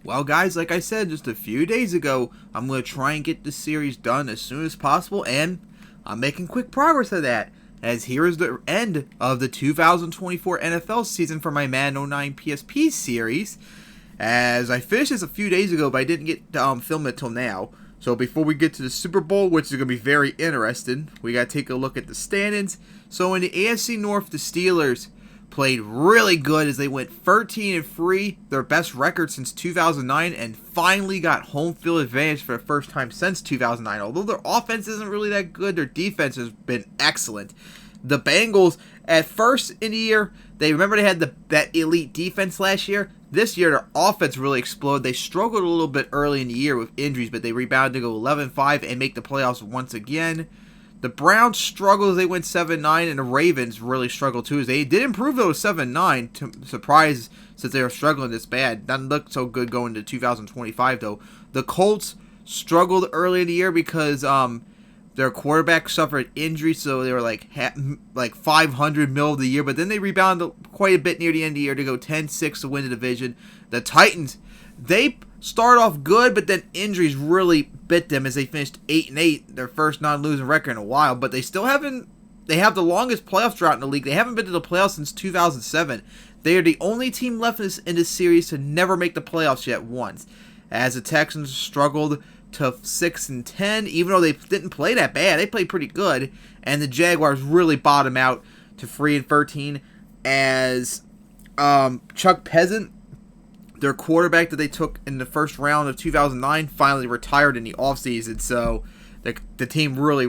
Well, guys, like I said just a few days ago, I'm going to try and get this series done as soon as possible, and I'm making quick progress of that. As here is the end of the 2024 NFL season for my Madden 09 PSP series. As I finished this a few days ago, but I didn't get to film it till now. So before we get to the Super Bowl, which is going to be very interesting, we got to take a look at the standings. So in the AFC North, the Steelers played really good as they went 13-3, their best record since 2009, and finally got home field advantage for the first time since 2009. Although their offense isn't really that good, their defense has been excellent. The Bengals, at first in the year, they had that elite defense last year. This year, their offense really exploded. They struggled a little bit early in the year with injuries, but they rebounded to go 11-5 and make the playoffs once again. The Browns struggled as they went 7-9, and the Ravens really struggled too. As they did improve though 7-9, to surprise since they were struggling this bad. Doesn't look so good going to 2025 though. The Colts struggled early in the year because their quarterback suffered injury, so they were like 500 middle of the year. But then they rebounded quite a bit near the end of the year to go 10-6 to win the division. The Titans, they start off good, but then injuries really bit them as they finished 8-8, their first non-losing record in a while. But they still haven't. They have the longest playoff drought in the league. They haven't been to the playoffs since 2007. They are the only team left in this series to never make the playoffs yet once. As the Texans struggled to 6-10, even though they didn't play that bad, they played pretty good. And the Jaguars really bottomed out to 3-13 as Chuck Peasant, their quarterback that they took in the first round of 2009, finally retired in the offseason, so the team really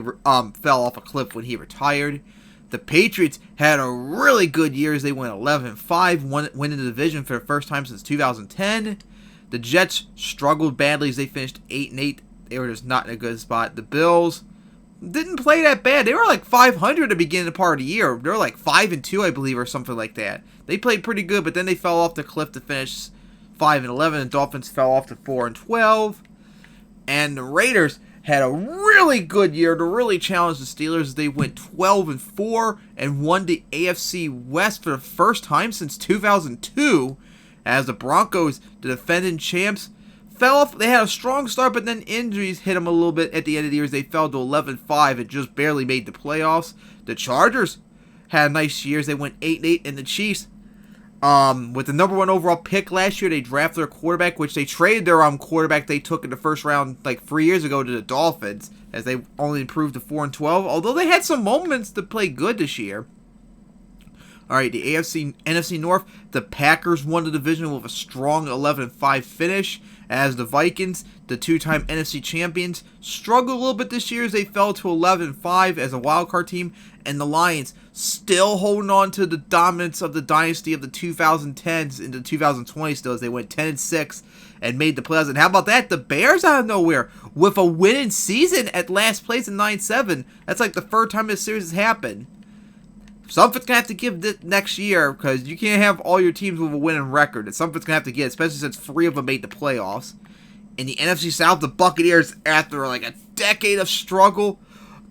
fell off a cliff when he retired. The Patriots had a really good year as they went 11-5, winning the division for the first time since 2010. The Jets struggled badly as they finished 8-8. They were just not in a good spot. The Bills didn't play that bad. They were like 500 at the beginning of part of the year. They were like 5-2, I believe, or something like that. They played pretty good, but then they fell off the cliff to finish 5-11, and Dolphins fell off to 4-12. And the Raiders had a really good year to really challenge the Steelers. They went 12-4 and won the AFC West for the first time since 2002. As the Broncos, the defending champs, fell off. They had a strong start, but then injuries hit them a little bit at the end of the year as they fell to 11-5 and just barely made the playoffs. The Chargers had a nice year as they went 8-8, and the Chiefs, with the number 1 overall pick last year, they drafted their quarterback, which they traded their quarterback they took in the first round like 3 years ago to the Dolphins, as they only improved to 4-12, although they had some moments to play good this year. Alright, the NFC North, the Packers won the division with a strong 11-5 finish, as the Vikings, the two-time NFC champions, struggled a little bit this year as they fell to 11-5 as a wildcard team, and the Lions still holding on to the dominance of the dynasty of the 2010s into 2020 still as they went 10-6 and made the playoffs. And how about that? The Bears out of nowhere with a winning season at last place in 9-7. That's like the third time this series has happened. Something's going to have to give this next year because you can't have all your teams with a winning record. It's something's going to have to give, especially since 3 of them made the playoffs. In the NFC South, the Buccaneers, after like a decade of struggle,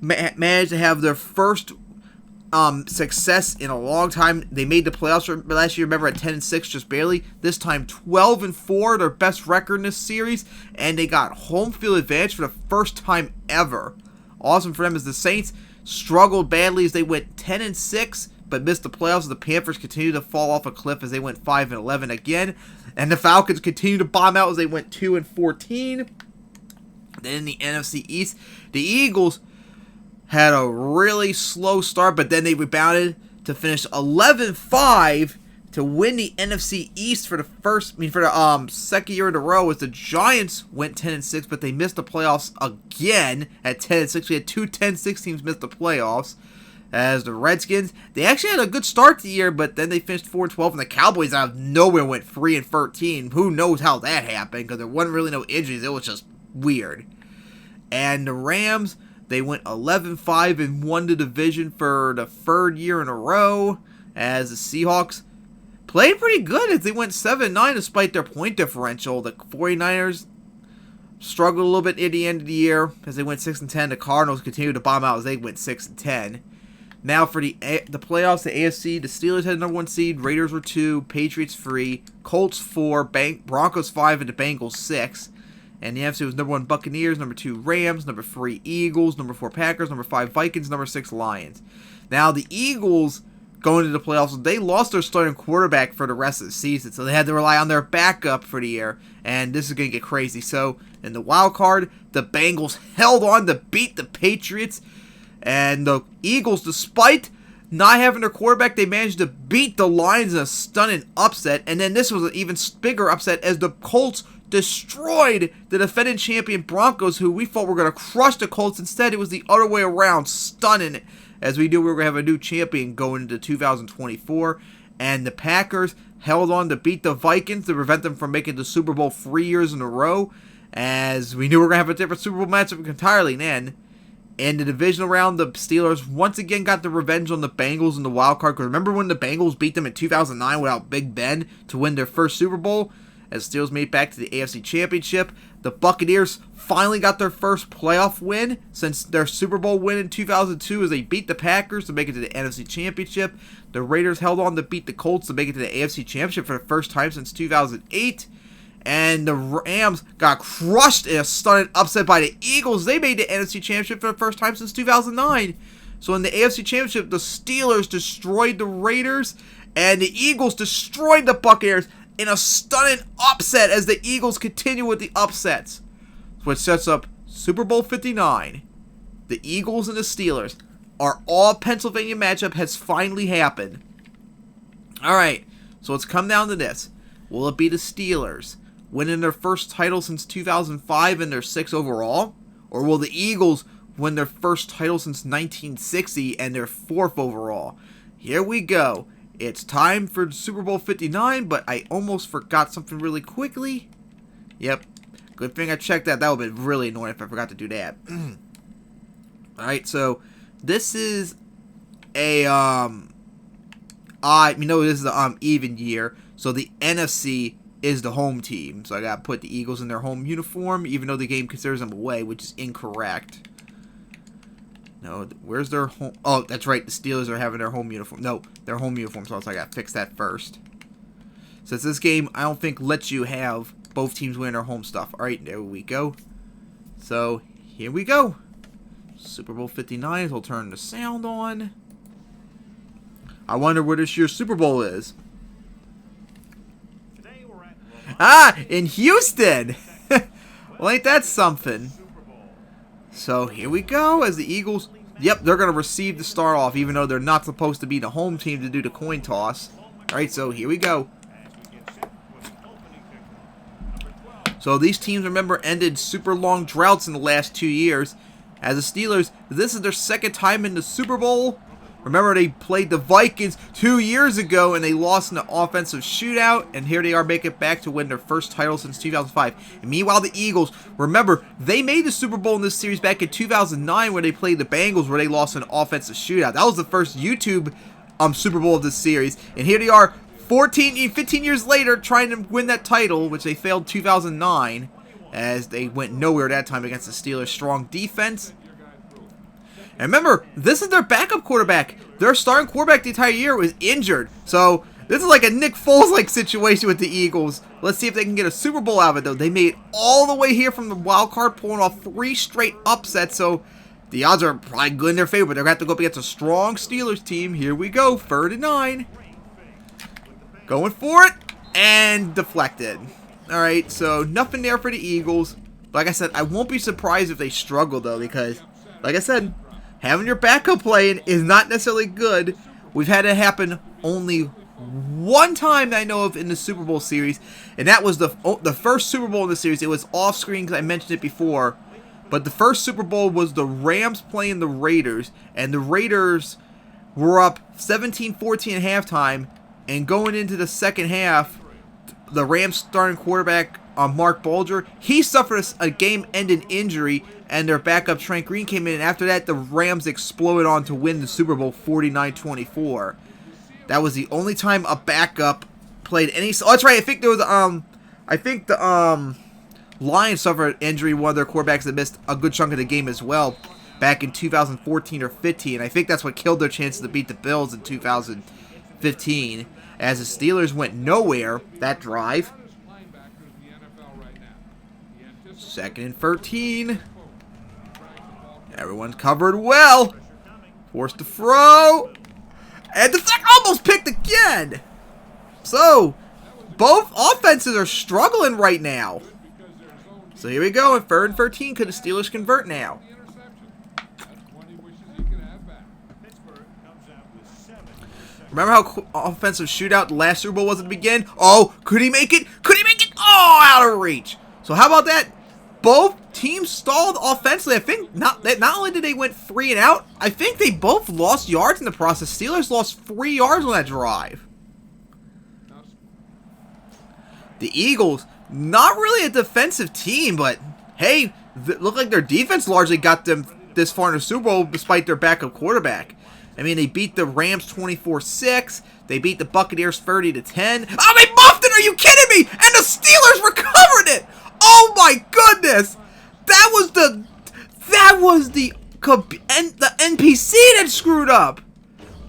managed to have their first success in a long time. They made the playoffs last year, remember, at 10-6, just barely. This time 12-4, their best record in this series, and they got home field advantage for the first time ever. Awesome for them as the Saints struggled badly as they went 10-6, but missed the playoffs. The Panthers continued to fall off a cliff as they went 5-11 again, and the Falcons continued to bomb out as they went 2-14. Then in the NFC East, the Eagles had a really slow start, but then they rebounded to finish 11-5 to win the NFC East for the second year in a row, as the Giants went 10-6, but they missed the playoffs again at 10-6. We had 2 10-6 teams miss the playoffs. As the Redskins, they actually had a good start to the year, but then they finished 4-12, and the Cowboys out of nowhere went 3-13. Who knows how that happened, because there wasn't really no injuries. It was just weird. And the Rams, they went 11-5 and won the division for the third year in a row, as the Seahawks played pretty good as they went 7-9 despite their point differential. The 49ers struggled a little bit at the end of the year as they went 6-10. The Cardinals continued to bomb out as they went 6-10. Now for the playoffs, the AFC, the Steelers had the number 1 seed, Raiders were 2, Patriots 3, Colts 4, Broncos 5, and the Bengals 6. And the NFC was number 1 Buccaneers, number 2 Rams, number 3 Eagles, number 4 Packers, number 5 Vikings, number 6 Lions. Now the Eagles going into the playoffs, they lost their starting quarterback for the rest of the season, so they had to rely on their backup for the year, and this is going to get crazy. So in the wild card, the Bengals held on to beat the Patriots, and the Eagles, despite not having their quarterback, they managed to beat the Lions in a stunning upset. And then this was an even bigger upset as the Colts destroyed the defending champion Broncos, who we thought were going to crush the Colts. Instead, it was the other way around, stunning, as we knew we were going to have a new champion going into 2024. And the Packers held on to beat the Vikings to prevent them from making the Super Bowl 3 years in a row, as we knew we were going to have a different Super Bowl matchup entirely then. In the divisional round, the Steelers once again got the revenge on the Bengals in the wild card. Because remember when the Bengals beat them in 2009 without Big Ben to win their first Super Bowl? As Steelers made it back to the AFC Championship, the Buccaneers finally got their first playoff win since their Super Bowl win in 2002 as they beat the Packers to make it to the NFC Championship. The Raiders held on to beat the Colts to make it to the AFC Championship for the first time since 2008. And the Rams got crushed in a stunning upset by the Eagles. They made the NFC Championship for the first time since 2009. So in the AFC Championship, the Steelers destroyed the Raiders, and the Eagles destroyed the Buccaneers in a stunning upset as the Eagles continue with the upsets, which sets up Super Bowl 59. The Eagles and the Steelers. Our all-Pennsylvania matchup has finally happened. Alright, so let's come down to this. Will it be the Steelers winning their first title since 2005 and their 6th overall? Or will the Eagles win their first title since 1960 and their 4th overall? Here we go. It's time for Super Bowl 59, but I almost forgot something really quickly. Yep. Good thing I checked that. That would have been really annoying if I forgot to do that. Alright, so this is a this is the even year. So the NFC is the home team. So I got to put the Eagles in their home uniform, even though the game considers them away, which is incorrect. No, where's their home? Oh, that's right. The Steelers are having their home uniform. No, their home uniform, so I got to fix that first. Since this game, I don't think lets you have both teams wearing their home stuff. All right, there we go. So here we go. Super Bowl 59. We'll turn the sound on. I wonder where this year's Super Bowl is. In Houston! Well, ain't that something? So, here we go as the Eagles... Yep, they're going to receive the start off, even though they're not supposed to be the home team to do the coin toss. Alright, so here we go. So, these teams, remember, ended super long droughts in the last 2 years. As the Steelers, this is their second time in the Super Bowl. Remember, they played the Vikings 2 years ago, and they lost in the offensive shootout, and here they are making it back to win their first title since 2005. And meanwhile, the Eagles, remember, they made the Super Bowl in this series back in 2009 where they played the Bengals, where they lost in an offensive shootout. That was the first YouTube Super Bowl of this series, and here they are 15 years later trying to win that title, which they failed 2009, as they went nowhere that time against the Steelers' strong defense. And remember, this is their backup quarterback. Their starting quarterback the entire year was injured. So, this is like a Nick Foles-like situation with the Eagles. Let's see if they can get a Super Bowl out of it, though. They made it all the way here from the wild card, pulling off 3 straight upsets. So, the odds are probably good in their favor. But they're going to have to go up against a strong Steelers team. Here we go, 3rd and 9. Going for it. And deflected. Alright, so nothing there for the Eagles. Like I said, I won't be surprised if they struggle, though, because, like I said, having your backup playing is not necessarily good. We've had it happen only one time that I know of in the Super Bowl series, and that was the first Super Bowl in the series. It was off-screen because I mentioned it before, but the first Super Bowl was the Rams playing the Raiders, and the Raiders were up 17-14 at halftime, and going into the second half, the Rams starting quarterback, Mark Bulger, he suffered a game-ending injury, and their backup Trent Green came in, and after that, the Rams exploded on to win the Super Bowl 49-24. That was the only time a backup played any... Oh, that's right, I think there was, the Lions suffered an injury, one of their quarterbacks that missed a good chunk of the game as well. back in 2014 or 15. I think that's what killed their chances to beat the Bills in 2015, as the Steelers went nowhere that drive. 2nd and 13. Everyone's covered well. Forced to throw. And the sack almost picked again. So, both offenses are struggling right now. So here we go. In 3rd and 13, could the Steelers convert now? Remember how offensive shootout the last Super Bowl was at the beginning? Oh, could he make it? Could he make it? Oh, out of reach. So how about that? Both teams stalled offensively. I think not only did they went 3 and out, I think they both lost yards in the process. Steelers lost 3 yards on that drive. The Eagles, not really a defensive team, but hey, look like their defense largely got them this far in the Super Bowl despite their backup quarterback. I mean, they beat the Rams 24-6. They beat the Buccaneers 30-10. Oh, they muffed it! Are you kidding me? And the Steelers recovered it! Oh my goodness! That was the NPC that screwed up.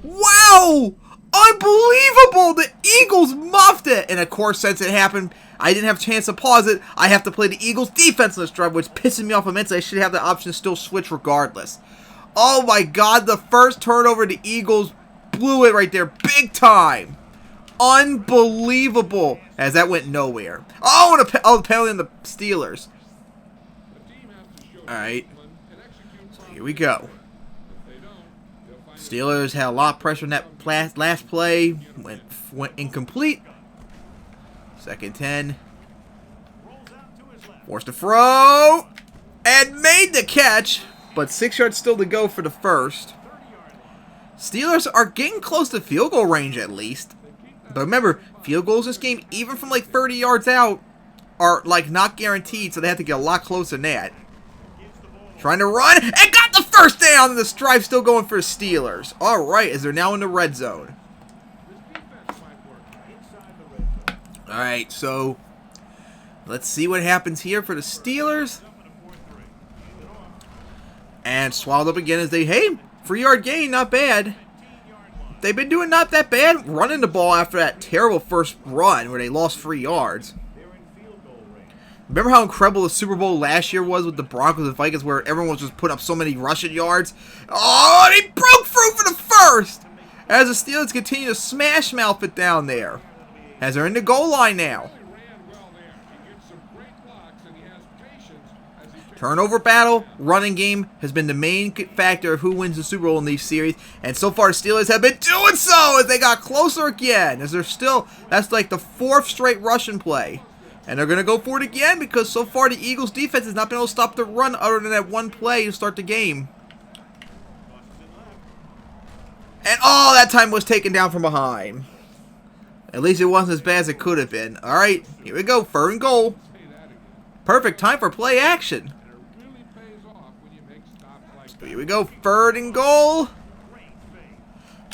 Wow! Unbelievable! The Eagles muffed it! And of course, since it happened, I didn't have a chance to pause it. I have to play the Eagles defense on this drive, which pisses me off immensely. I should have the option to still switch regardless. Oh my god, the first turnover, the Eagles blew it right there. Big time. Unbelievable. As that went nowhere. Oh, and the penalty on the Steelers. Alright. So here we go. Steelers had a lot of pressure in that last play. Went incomplete. 2nd and 10. Forced to throw. And made the catch. But 6 yards still to go for the first. Steelers are getting close to field goal range at least. But remember, field goals in this game, even from like 30 yards out, are like not guaranteed. So they have to get a lot closer than that. Trying to run and got the first down. And this drive still going for the Steelers. Alright, as they're now in the red zone. Alright, so let's see what happens here for the Steelers. And swallowed up again as they, hey, 3-yard gain, not bad. They've been doing not that bad running the ball after that terrible first run where they lost 3 yards. Remember how incredible the Super Bowl last year was with the Broncos and Vikings where everyone was just putting up so many rushing yards? Oh, they broke through for the first! As the Steelers continue to smash mouth it down there. As they're in the goal line now. Turnover battle, running game has been the main factor of who wins the Super Bowl in these series. And so far, the Steelers have been doing so as they got closer again. As they're still, that's like the 4th straight rushing play. And they're going to go for it again because so far the Eagles defense has not been able to stop the run other than that one play to start the game. And oh, that time was taken down from behind. At least it wasn't as bad as it could have been. Alright, here we go, 3rd and goal. Perfect time for play action. So here we go, 3rd and goal.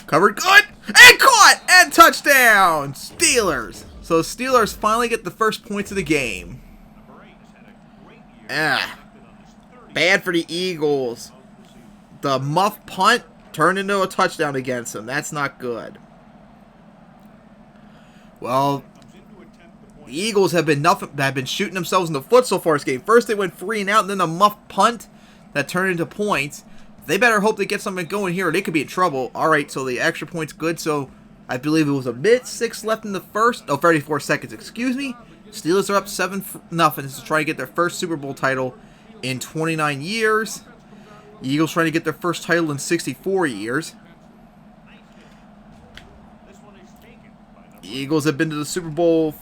Covered good, and caught, and touchdown! Steelers. So Steelers finally get the first points of the game. Bad for the Eagles. The muff punt turned into a touchdown against them. That's not good. Well, the Eagles have been shooting themselves in the foot so far this game. First they went 3 and out, and then the muff punt that turned into points. They better hope they get something going here or they could be in trouble. Alright, so the extra point's good. So I believe it was a minute 6 left in the first. Oh, 34 seconds, excuse me. Steelers are up 7-0 to try to get their first Super Bowl title in 29 years. The Eagles trying to get their first title in 64 years. The Eagles have been to the Super Bowl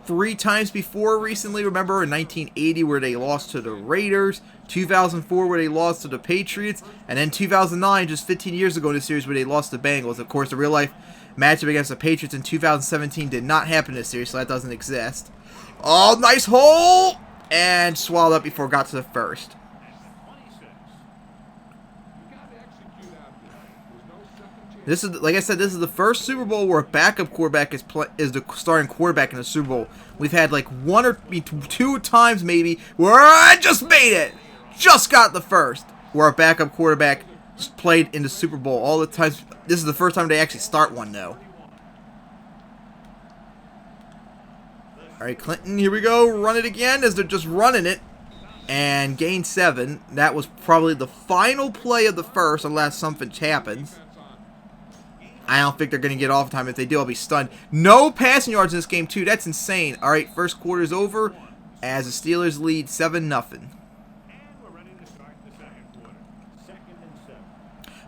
3 times before recently. Remember in 1980 where they lost to the Raiders, 2004 where they lost to the Patriots, and then 2009, just 15 years ago in the series, where they lost to the Bengals. Of course, the real life matchup against the Patriots in 2017 did not happen in this series, so that doesn't exist. Oh, nice hole! And swallowed up before it got to the first. This is, like I said, this is the first Super Bowl where a backup quarterback is the starting quarterback in the Super Bowl. We've had like 1 or 2 times maybe where I just made it. just got the first. Where our backup quarterback played in the Super Bowl all the time. This is the first time they actually start one, though. All right, Clinton, here we go. Run it again as they're just running it. And gain 7. That was probably the final play of the first unless something happens. I don't think they're going to get off time. If they do, I'll be stunned. No passing yards in this game, too. That's insane. All right, first quarter's over as the Steelers lead 7-0.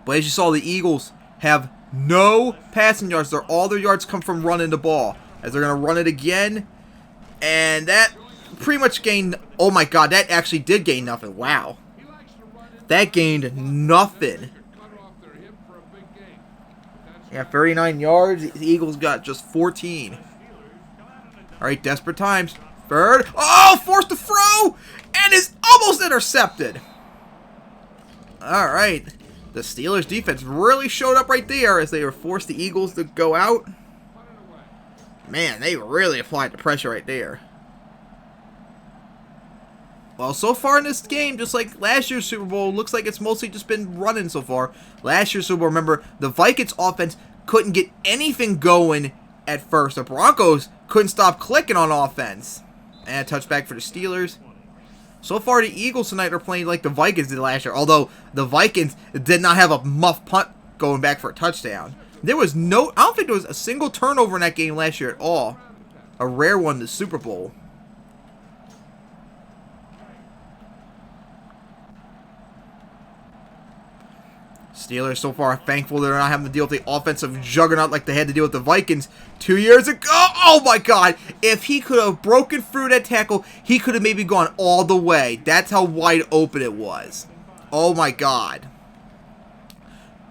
But as you saw, the Eagles have no passing yards. All their yards come from running the ball. As they're going to run it again. And that pretty much gained... Oh my god, that actually did gain nothing. Wow. That gained nothing. Yeah, 39 yards. The Eagles got just 14. Alright, desperate times. Third. Oh, forced to throw! And is almost intercepted. Alright. The Steelers defense really showed up right there as they were forced the Eagles to go out. Man, they really applied the pressure right there. Well, so far in this game, just like last year's Super Bowl, looks like it's mostly just been running so far. Last year's Super Bowl, remember, the Vikings offense couldn't get anything going at first. The Broncos couldn't stop clicking on offense. And a touchback for the Steelers. So far, the Eagles tonight are playing like the Vikings did last year. Although, the Vikings did not have a muff punt going back for a touchdown. There was no... I don't think there was a single turnover in that game last year at all. A rare one in the Super Bowl. Steelers so far thankful they're not having to deal with the offensive juggernaut like they had to deal with the Vikings 2 years ago. Oh my god. If he could have broken through that tackle, he could have maybe gone all the way. That's how wide open it was. Oh my god.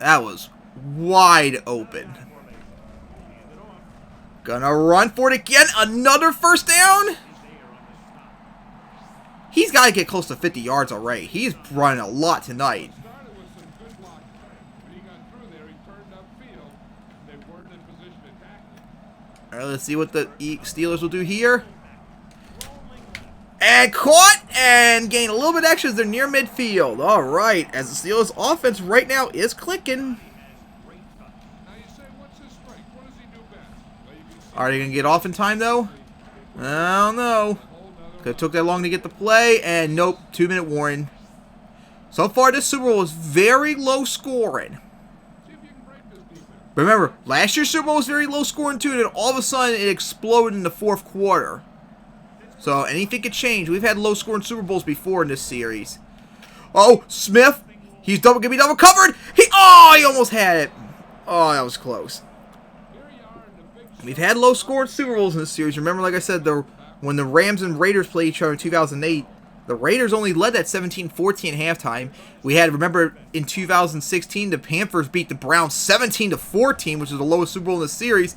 That was wide open. Gonna run for it again. Another first down. He's got to get close to 50 yards already. He's running a lot tonight. Alright, let's see what the Steelers will do here. And caught and gain a little bit extra as they're near midfield. Alright, as the Steelers offense right now is clicking. Are they going to get off in time though? I don't know. It took that long to get the play, and nope, 2-minute warning. So far this Super Bowl is very low scoring. But remember, last year's Super Bowl was very low scoring too, and then all of a sudden it exploded in the fourth quarter. So anything could change. We've had low scoring Super Bowls before in this series. Oh, Smith. He's gonna be double covered. He almost had it. Oh, that was close. We've had low scoring Super Bowls in this series. Remember, like I said, when the Rams and Raiders played each other in 2008, the Raiders only led that 17-14 at halftime. We had, remember, in 2016, the Panthers beat the Browns 17-14, which is the lowest Super Bowl in the series.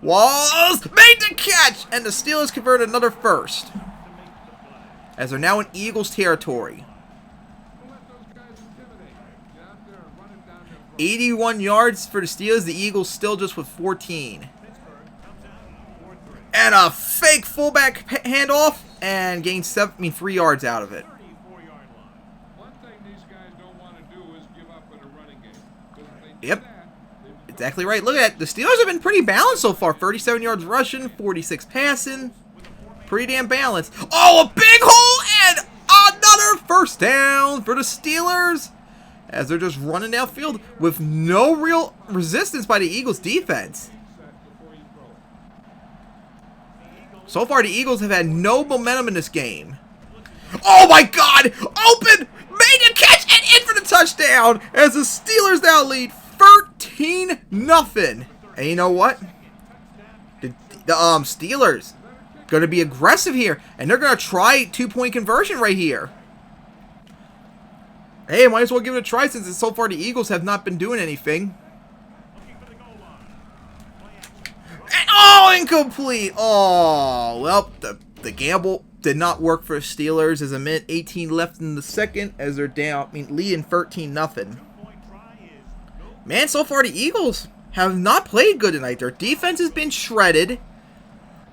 Was made the catch, and the Steelers converted another first. As they're now in Eagles territory. 81 yards for the Steelers. The Eagles still just with 14. And a fake fullback handoff and gained 3 yards out of it. Yep. Exactly right. Look at that. The Steelers have been pretty balanced so far. 37 yards rushing, 46 passing. Pretty damn balanced. Oh, a big hole and another first down for the Steelers. As they're just running downfield with no real resistance by the Eagles defense. So far, the Eagles have had no momentum in this game. Oh my god! Open! Made a catch and in for the touchdown! As the Steelers now lead 13-0. And you know what? The Steelers going to be aggressive here. And they're going to try 2-point conversion right here. Hey, might as well give it a try since so far the Eagles have not been doing anything. And, oh, incomplete. Oh, well, the gamble did not work for the Steelers as a minute 18 left in the second as they're down, leading 13-0. Man, so far the Eagles have not played good tonight. Their defense has been shredded.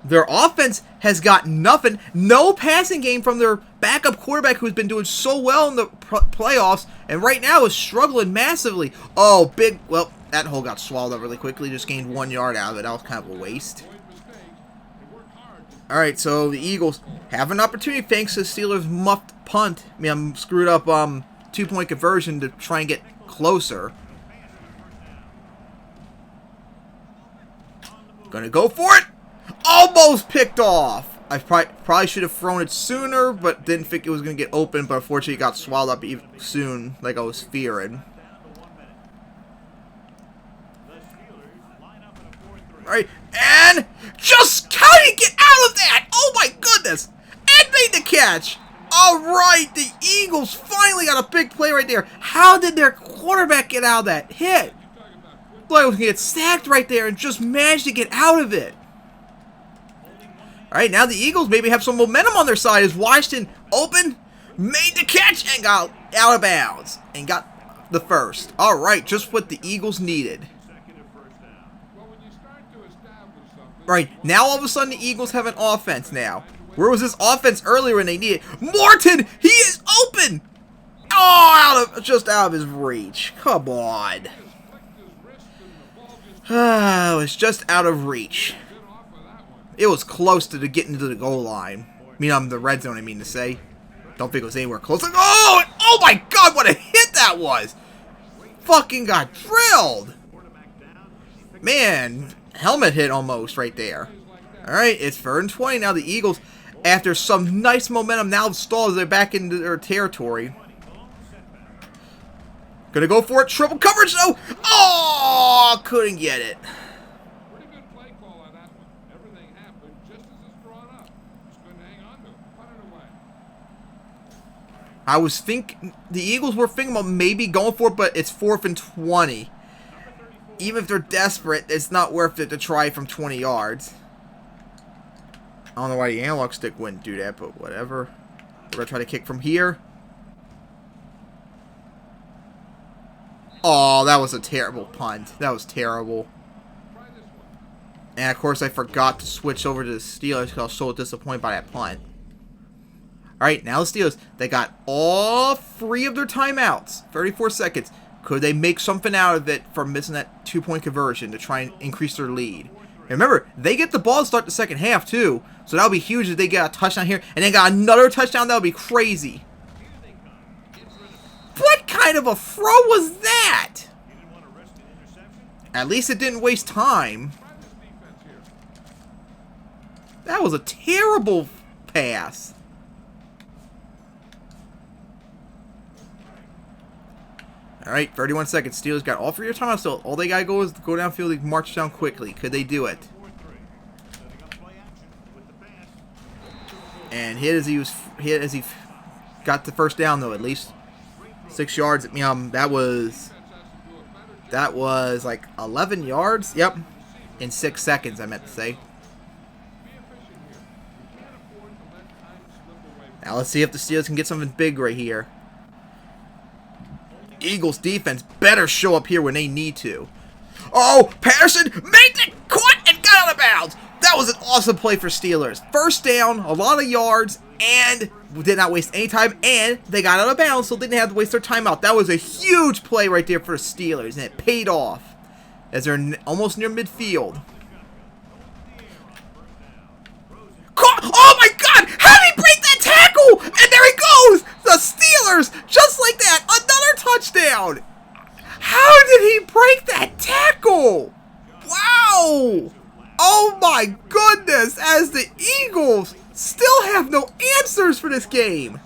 Their offense has got nothing. No passing game from their backup quarterback who's been doing so well in the playoffs. And right now is struggling massively. Oh, big. Well, that hole got swallowed up really quickly. Just gained 1 yard out of it. That was kind of a waste. Alright, so the Eagles have an opportunity thanks to the Steelers' muffed punt. I mean, screwed up 2-point conversion to try and get closer. Gonna go for it! Almost picked off! I probably should have thrown it sooner, but didn't think it was going to get open, but unfortunately it got swallowed up even soon, like I was fearing. Alright, and just how do you get out of that? Oh my goodness! And made the catch! Alright, the Eagles finally got a big play right there. How did their quarterback get out of that hit? Boy, I was going to get sacked right there and just managed to get out of it. Alright, now the Eagles maybe have some momentum on their side as Washington open, made the catch, and got out of bounds. And got the first. Alright, just what the Eagles needed. Right, now all of a sudden the Eagles have an offense now. Where was this offense earlier when they needed it? Morton! He is open! Oh, just out of his reach. Come on. Oh, it's just out of reach. It was close to getting to the goal line. I mean, the red zone, I mean to say. Don't think it was anywhere close. Like, oh my God, what a hit that was! Fucking got drilled! Man, helmet hit almost right there. Alright, it's 3rd and 20 now. The Eagles, after some nice momentum, now stalls. They're back into their territory. Gonna go for it. Triple coverage, though. Oh, couldn't get it. I was thinking, the Eagles were thinking about maybe going for it, but it's 4th and 20. Even if they're desperate, it's not worth it to try from 20 yards. I don't know why the analog stick wouldn't do that, but whatever. We're going to try to kick from here. Oh, that was a terrible punt. That was terrible. And of course, I forgot to switch over to the Steelers because I was so disappointed by that punt. Alright, now the Steelers, they got all 3 of their timeouts. 34 seconds. Could they make something out of it from missing that 2-point conversion to try and increase their lead? And remember, they get the ball to start the second half, too. So that would be huge if they get a touchdown here. And then got another touchdown. That would be crazy. What kind of a throw was that? At least it didn't waste time. That was a terrible pass. Alright, 31 seconds. Steelers got all 3 of your timeouts, so all they gotta go is go downfield and march down quickly. Could they do it? And hit as he got the first down, though, at least 6 yards. That was like 11 yards. Yep, in 6 seconds, I meant to say. Now let's see if the Steelers can get something big right here. Eagles defense better show up here when they need to. Oh, Patterson made the cut and got out of bounds. That was an awesome play for Steelers. First down, a lot of yards, and did not waste any time, and they got out of bounds, so they didn't have to waste their timeout. That was a huge play right there for the Steelers, and it paid off as they're almost near midfield. Oh my God! How did he break that tackle? And there he goes! The Steelers, just like that, another touchdown! How did he break that tackle? Wow! Oh my goodness! As the Eagles still have no answers for this game.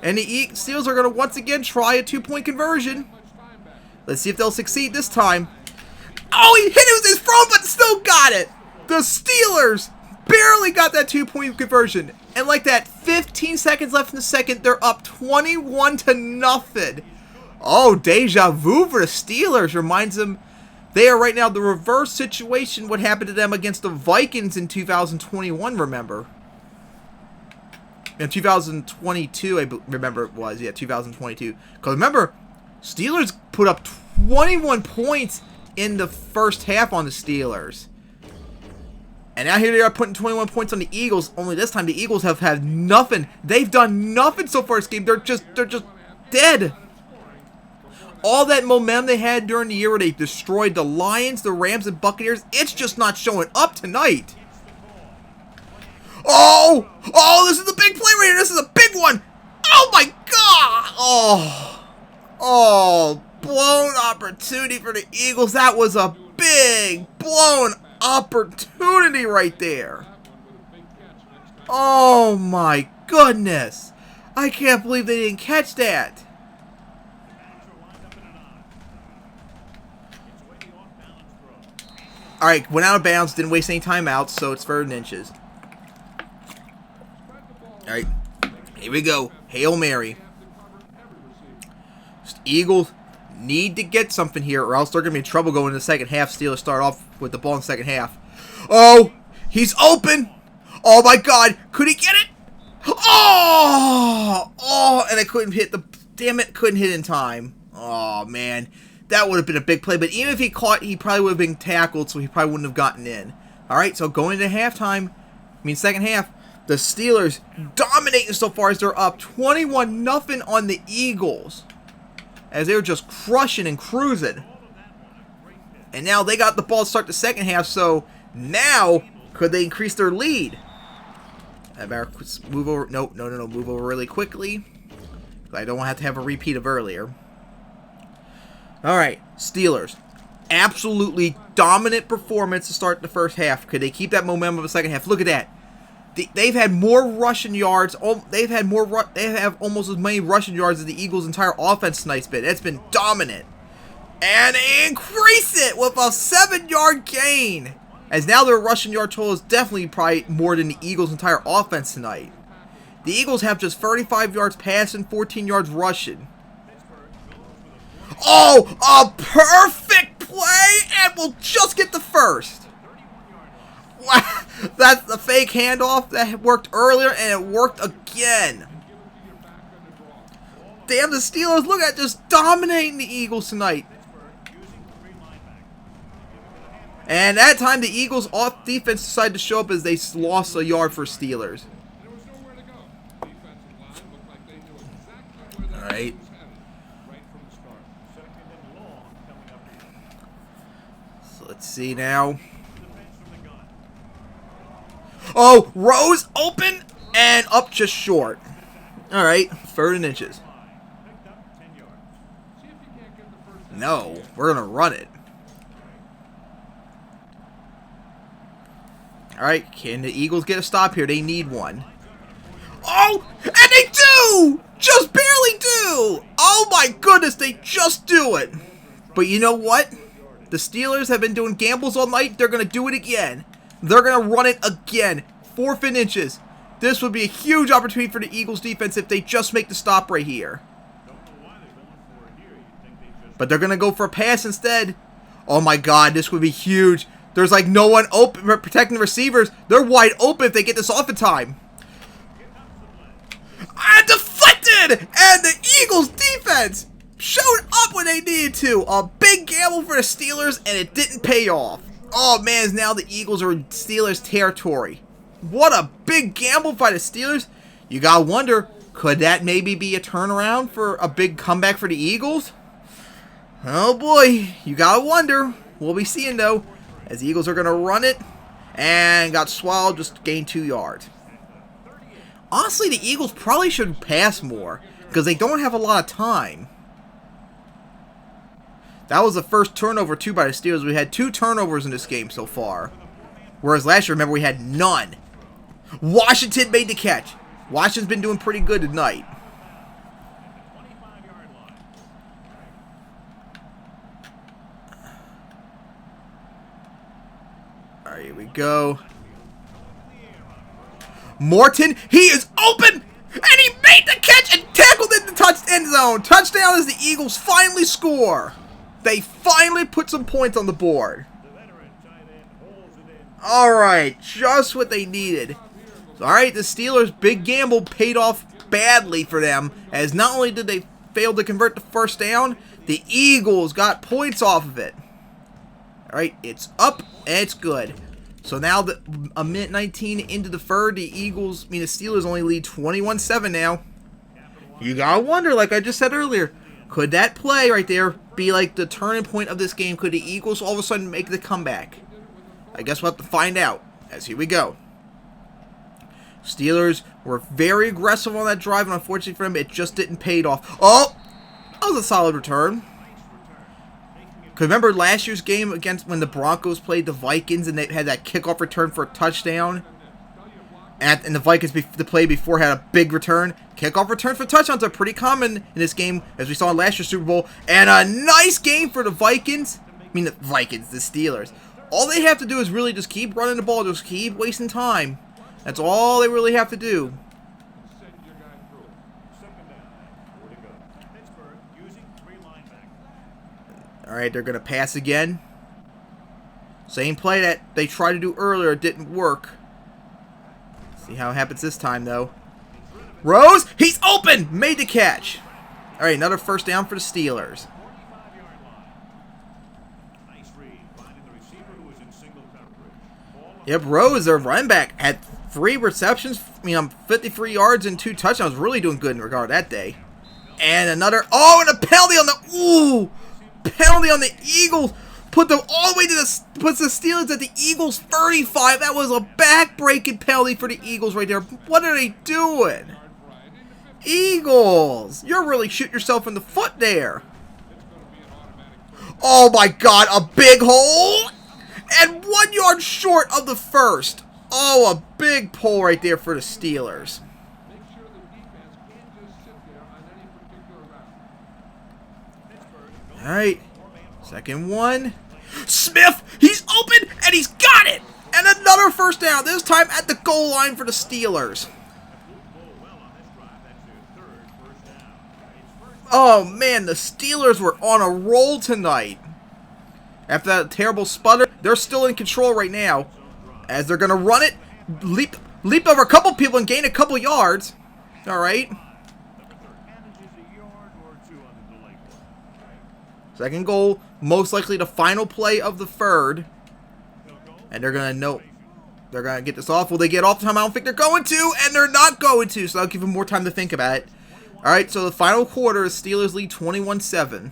And the Steelers are going to once again try a 2-point conversion. Let's see if they'll succeed this time. Oh, he hit it with his throw, but still got it! The Steelers barely got that 2-point conversion. And like that, 15 seconds left in the second, they're up 21-0. Oh, deja vu for the Steelers. Reminds them they are right now the reverse situation what happened to them against the Vikings in 2021, remember? In 2022, I remember it was. Yeah, 2022. Because remember, Steelers put up 21 points in the first half on the Steelers. And now here they are putting 21 points on the Eagles. Only this time the Eagles have had nothing. They've done nothing so far this game. They're just dead. All that momentum they had during the year where they destroyed the Lions, the Rams, and Buccaneers, it's just not showing up tonight. Oh! Oh, this is a big play right here. This is a big one. Oh, my God. Oh. Oh, blown opportunity for the Eagles. That was a big blown opportunity right there. Oh, my goodness. I can't believe they didn't catch that. Alright, went out of bounds, didn't waste any time out, so it's 3rd and inches. Alright, here we go. Hail Mary. Eagles need to get something here, or else they're going to be in trouble going in the second half. Steelers start off with the ball in the second half. Oh, he's open. Oh, my God. Could he get it? Oh! Oh, and I couldn't hit the... Damn it, couldn't hit in time. Oh, man. That would have been a big play, but even if he caught, he probably would have been tackled, so he probably wouldn't have gotten in. Alright, so going into halftime, second half, the Steelers dominating so far as they're up 21-0 on the Eagles. As they were just crushing and cruising. And now they got the ball to start the second half, so now could they increase their lead? I better move over. No, move over really quickly. I don't want to have a repeat of earlier. Alright, Steelers. Absolutely dominant performance to start the first half. Could they keep that momentum of the second half? Look at that. They've had more rushing yards. They have almost as many rushing yards as the Eagles' entire offense tonight's been. It's been dominant. And they increase it with a 7-yard gain. As now their rushing yard total is definitely probably more than the Eagles' entire offense tonight. The Eagles have just 35 yards passing, 14 yards rushing. Oh, a perfect play, and we'll just get the first. Wow, that's the fake handoff that worked earlier, and it worked again. Damn, the Steelers, look at just dominating the Eagles tonight. And that time, the Eagles' off defense decided to show up as they lost a yard for Steelers. All right. So let's see now. Oh, Rose open and up just short. All right, 3rd and inches. No, we're going to run it. All right, can the Eagles get a stop here? They need one. Oh, and they do! Just barely do! Oh my goodness, they just do it. But you know what? The Steelers have been doing gambles all night. They're going to do it again. They're going to run it again. 4th and inches. This would be a huge opportunity for the Eagles defense if they just make the stop right here. But they're going to go for a pass instead. Oh my God, this would be huge. There's like no one open protecting the receivers. They're wide open if they get this off in time. And deflected! And the Eagles defense showed up when they needed to. A big gamble for the Steelers, and it didn't pay off. Oh man, now the Eagles are in Steelers territory. What a big gamble by the Steelers. You gotta wonder, could that maybe be a turnaround for a big comeback for the Eagles? Oh boy, you gotta wonder. We'll be seeing though, as the Eagles are gonna run it, and got swallowed, just gained 2 yards. Honestly, the Eagles probably should pass more, because they don't have a lot of time. That was the first turnover, too, by the Steelers. We had 2 turnovers in this game so far. Whereas last year, remember, we had none. Washington made the catch. Washington's been doing pretty good tonight. All right, here we go. Morton, he is open, and he made the catch and tackled in the end zone. Touchdown as the Eagles finally score. They finally put some points on the board. All right, just what they needed. All right, the Steelers' big gamble paid off badly for them, as not only did they fail to convert the first down, the Eagles got points off of it. All right, it's up, and it's good. So now, a minute 19 into the third, the Steelers only lead 21-7 now. You gotta wonder, like I just said earlier, could that play right there be like the turning point of this game? Could the Eagles all of a sudden make the comeback? I guess we'll have to find out, as here we go. Steelers were very aggressive on that drive, and unfortunately for them, it just didn't pay off. Oh! That was a solid return. Because remember last year's game against when the Broncos played the Vikings and they had that kickoff return for a touchdown? And the Vikings, the play before, had a big return. Kickoff return for touchdowns are pretty common in this game, as we saw in last year's Super Bowl. And a nice game for the Vikings. The Steelers. All they have to do is really just keep running the ball, just keep wasting time. That's all they really have to do. Alright, they're going to pass again. Same play that they tried to do earlier, it didn't work. See how it happens this time, though. Rose, he's open! Made the catch. Alright, another first down for the Steelers. Yep, Rose, their running back, had 3 receptions, 53 yards and 2 touchdowns. Really doing good in regard to that day. And another, and a penalty on the, penalty on the Eagles. Puts the Steelers at the Eagles 35. That was a back-breaking penalty for the Eagles right there. What are they doing? Eagles, you're really shooting yourself in the foot there. Oh my God, a big hole. And 1 yard short of the first. Oh, a big pull right there for the Steelers. Alright. Second one. Smith! He's open! And he's got it! And another first down. This time at the goal line for the Steelers. Oh, man. The Steelers were on a roll tonight. After that terrible sputter, they're still in control right now. As they're going to run it, leap over a couple people and gain a couple yards. Alright. Second goal, most likely the final play of the third. And they're going to get this off. Will they get off the time? I don't think they're going to, and they're not going to, so I'll give them more time to think about it. Alright, so the final quarter is Steelers lead 21-7.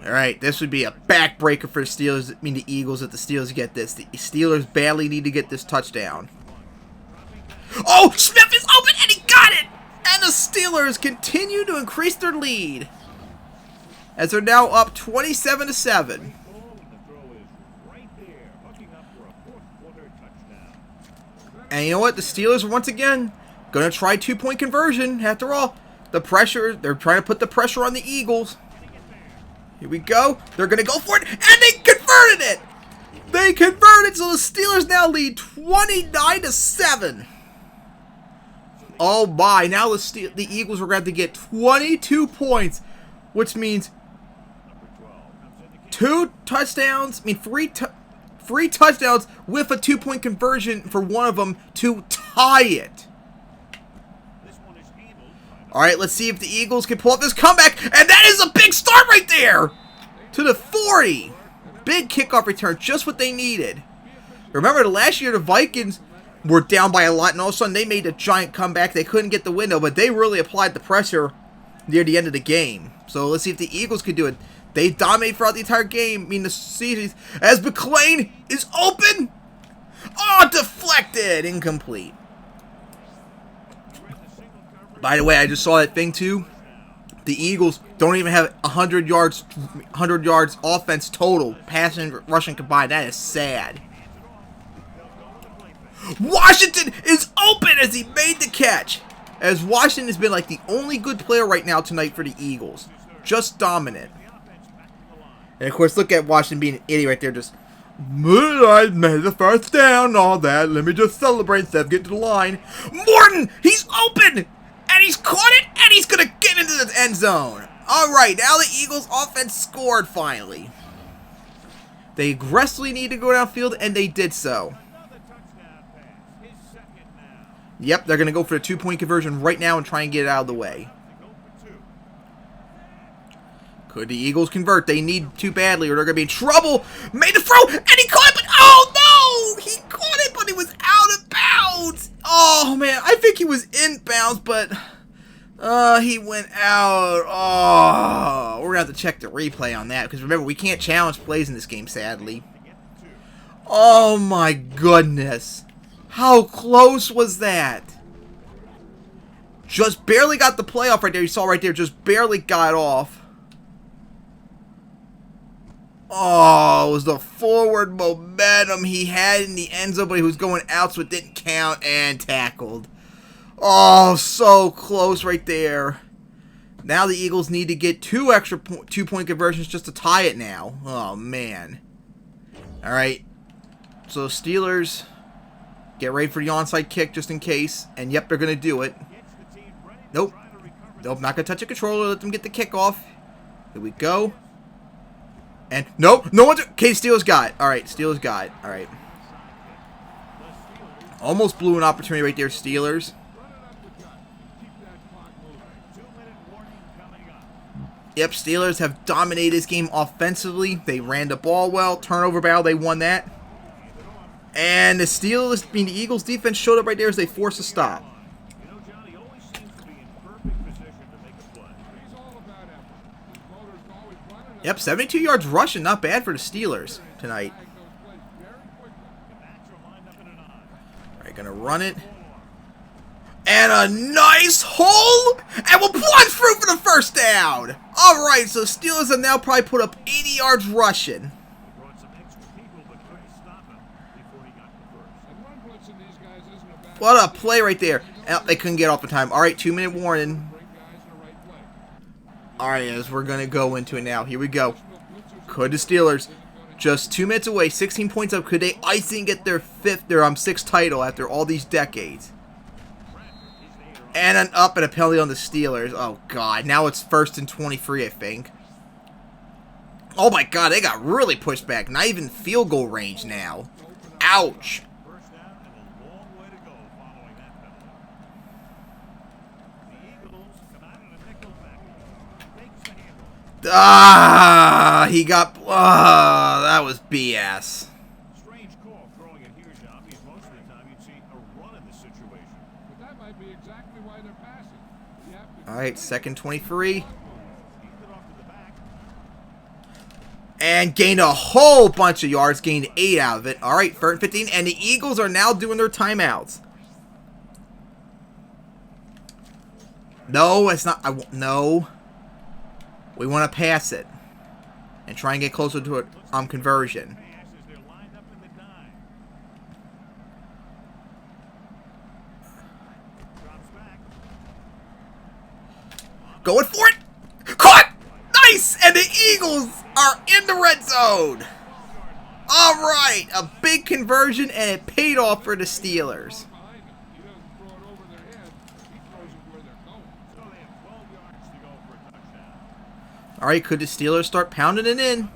Alright, this would be a backbreaker for the Steelers. The Eagles, if the Steelers get this. The Steelers badly need to get this touchdown. Oh, Smith is open, and he got it! And the Steelers continue to increase their lead, as they're now up 27-7. And you know what? The Steelers are once again going to try 2-point conversion. After all, the pressure, they're trying to put the pressure on the Eagles. Here we go. They're going to go for it, and they converted it! They converted, so the Steelers now lead 29-7. Oh my, now the Eagles are going to have to get 22 points, which means 2 touchdowns, three touchdowns with a 2-point conversion for one of them to tie it. Alright, let's see if the Eagles can pull up this comeback, and that is a big start right there! To the 40! Big kickoff return, just what they needed. Remember, last year the Vikings were down by a lot, and all of a sudden they made a giant comeback. They couldn't get the window, but they really applied the pressure near the end of the game. So let's see if the Eagles can do it. They dominate throughout the entire game, the series, as McClain is open! Oh, deflected! Incomplete. By the way, I just saw that thing too. The Eagles don't even have 100 yards offense total, passing and rushing combined. That is sad. Washington is open as he made the catch. As Washington has been like the only good player right now tonight for the Eagles. Just dominant. And of course, look at Washington being an idiot right there. Just, I made the first down and all that. Let me just celebrate instead of getting to the line. Morton, he's open! And he's caught it, and he's going to get into the end zone. All right, now the Eagles' offense scored finally. They aggressively need to go downfield, and they did so. Yep, they're going to go for the 2-point conversion right now and try and get it out of the way. Could the Eagles convert? They need to badly, or they're going to be in trouble. Made the throw, and he caught it, but oh Oh, man. I think he was inbounds, but he went out. Oh, we're going to have to check the replay on that. Because remember, we can't challenge plays in this game, sadly. Oh, my goodness. How close was that? Just barely got the playoff right there. You saw right there. Just barely got off. Oh, it was the forward momentum he had in the end zone, but he was going out, so it didn't count, and tackled. Oh, so close right there. Now the Eagles need to get two extra two-point conversions just to tie it now. Oh, man. All right. So Steelers, get ready for the onside kick just in case. And, yep, they're going to do it. Nope. Nope, not going to touch the controller. Let them get the kickoff. Here we go. And, nope, no one's... Okay, Steelers got it. All right, Steelers got it. All right. Almost blew an opportunity right there, Steelers. Yep, Steelers have dominated this game offensively. They ran the ball well. Turnover battle, they won that. And the Steelers, I mean, the Eagles defense showed up right there as they forced a stop. Yep, 72 yards rushing, not bad for the Steelers tonight. All right, gonna run it. And a nice hole! And we'll plunge through for the first down! Alright, so Steelers have now probably put up 80 yards rushing. What a play right there. Oh, they couldn't get off the time. Alright, 2-minute warning. Alright, as we're going to go into it now. Here we go. Could the Steelers, just 2 minutes away, 16 points up, could they ice and get their sixth title after all these decades? And an up and a penalty on the Steelers. Oh, God. Now it's 1st and 23, I think. Oh, my God. They got really pushed back. Not even field goal range now. Ouch. Ah, he got... that was BS. Strange call throwing it here, John, because most of the time you'd see a run in the situation. But that might be exactly why they're passing. All right, 2nd 23. And gained a whole bunch of yards. Gained 8 out of it. All right, 3rd and 15. And the Eagles are now doing their timeouts. No, it's not. No. We want to pass it. And try and get closer to a conversion. Going for it. Caught. Nice. And the Eagles are in the red zone. All right. A big conversion, and it paid off for the Steelers. All right, could the Steelers start pounding it in?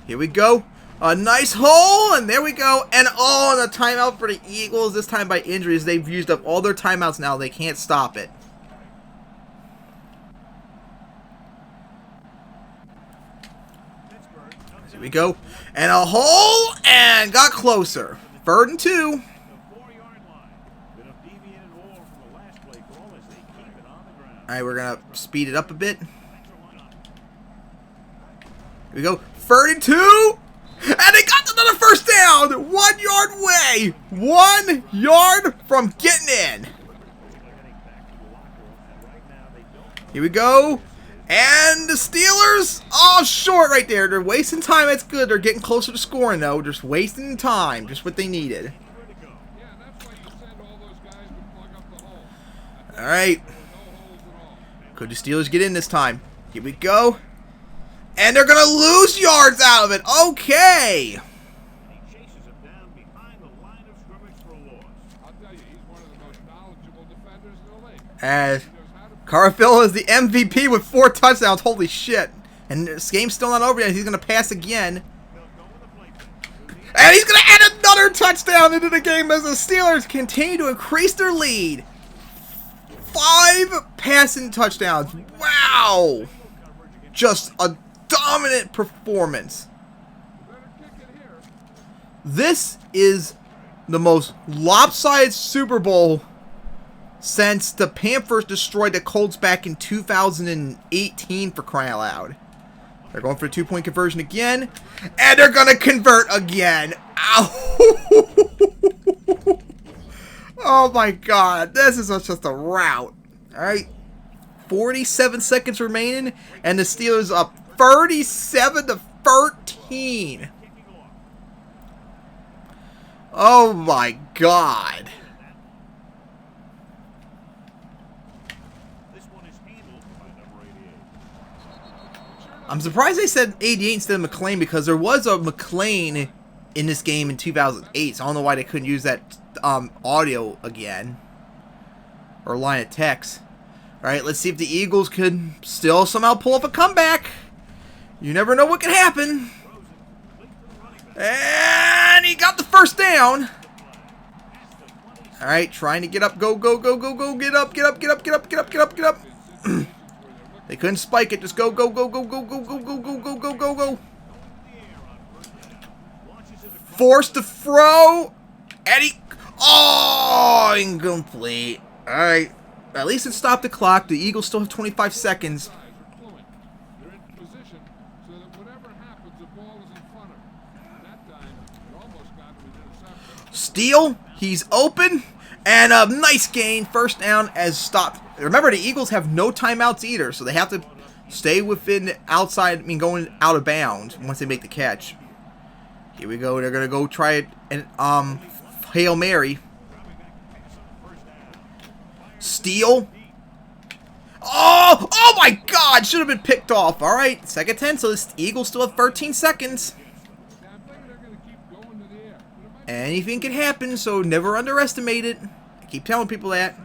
Here we go. A nice hole, and there we go. And oh, and a timeout for the Eagles, this time by injuries. They've used up all their timeouts now. They can't stop it. Here we go. And a hole, and got closer. 3rd and 2. All right, we're going to speed it up a bit. Here we go. 3rd and 2. And they got another first down. 1 yard away. 1 yard from getting in. Here we go. And the Steelers, oh, short right there. They're wasting time. That's good. They're getting closer to scoring, though. Just wasting time. Just what they needed. All right. Could the Steelers get in this time? Here we go. And they're going to lose yards out of it. Okay. As Carfil is the MVP with 4 touchdowns. Holy shit. And this game's still not over yet. He's going to pass again. And he's going to add another touchdown into the game as the Steelers continue to increase their lead. 5 passing touchdowns. Wow. Just a dominant performance. This is the most lopsided Super Bowl since the Panthers destroyed the Colts back in 2018, for crying out loud. They're going for a 2-point conversion again, and they're going to convert again. Ow! Oh my god, this is just a rout. Alright, 47 seconds remaining, and the Steelers up 37-13. Oh my god. I'm surprised they said 88 instead of McLean, because there was a McLean in this game in 2008, so I don't know why they couldn't use that audio again, or line of text. Alright, let's see if the Eagles could still somehow pull off a comeback. You never know what can happen. And he got the first down. Alright, trying to get up. Go, go, go, go, go. Get up, get up, get up, get up, get up, get up, get up. They couldn't spike it. Just go, go, go, go, go, go, go, go, go, go, go, go, go. Forced to throw. And he... Oh, incomplete. Alright. At least it stopped the clock. The Eagles still have 25 seconds. Steele, he's open, and a nice gain, first down as stopped. Remember, the Eagles have no timeouts either, so they have to stay within outside, going out of bounds once they make the catch. Here we go, they're going to go try it, and Hail Mary. Steele. Oh my god, should have been picked off. All right, second 10, so the Eagles still have 13 seconds. Anything can happen, so never underestimate it. I keep telling people that.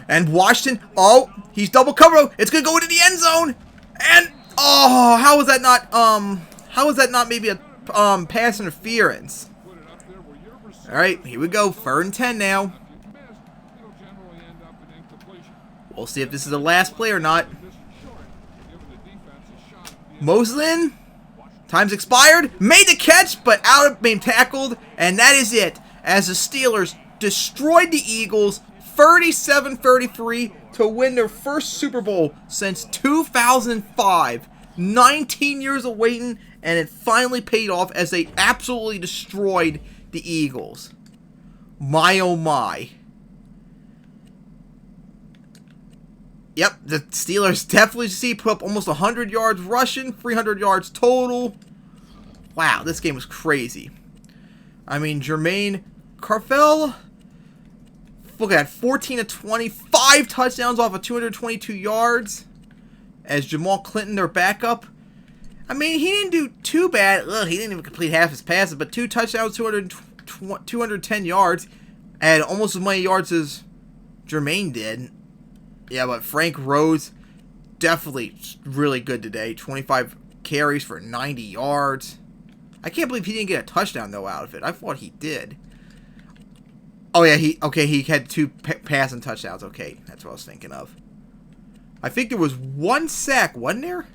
And Washington, oh, he's double covered. It's gonna go into the end zone. And oh, how was that not maybe a pass interference? All right, here we go. 3rd and 10 now. We'll see if this is the last play or not. Moslin. Time's expired. Made the catch, but out of being tackled. And that is it. As the Steelers destroyed the Eagles 37-33 to win their first Super Bowl since 2005. 19 years of waiting, and it finally paid off as they absolutely destroyed the Eagles. My oh my. Yep, the Steelers definitely put up almost 100 yards rushing, 300 yards total. Wow, this game was crazy. I mean, Jermaine Carfell, look at that, 14 of 20, 5 touchdowns off of 222 yards. As Jamal Clinton, their backup. I mean, he didn't do too bad. Ugh, he didn't even complete half his passes, but 2 touchdowns, 210 yards, and almost as many yards as Jermaine did. Yeah, but Frank Rose, definitely really good today. 25 carries for 90 yards. I can't believe he didn't get a touchdown, though, out of it. I thought he did. Oh, yeah, he had 2 passing touchdowns. Okay, that's what I was thinking of. I think there was 1 sack, wasn't there?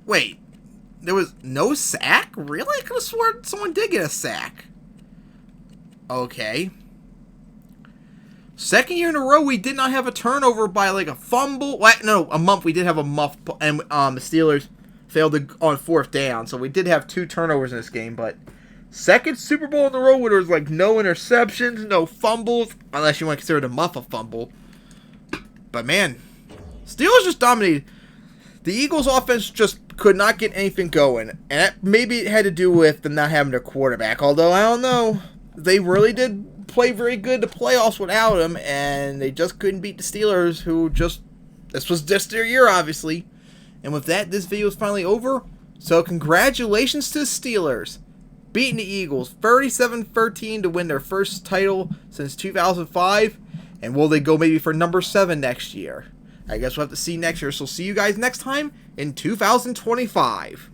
Wait, there was no sack? Really? I could have sworn someone did get a sack. Okay. Second year in a row, we did not have a turnover by like a fumble. Well, no, a muff. We did have a muff, and the Steelers failed on 4th down. So we did have 2 turnovers in this game, but second Super Bowl in a row where there was like no interceptions, no fumbles, unless you want to consider the muff a fumble. But man, Steelers just dominated. The Eagles' offense just could not get anything going, and that maybe it had to do with them not having their quarterback. Although I don't know, they really did play very good to playoffs without him, and they just couldn't beat the Steelers, who this was just their year, obviously. And with that, this video is finally over. So congratulations to the Steelers, beating the Eagles 37-13 to win their first title since 2005. And will they go maybe for number 7 next year? I guess we'll have to see next year. So see you guys next time in 2025.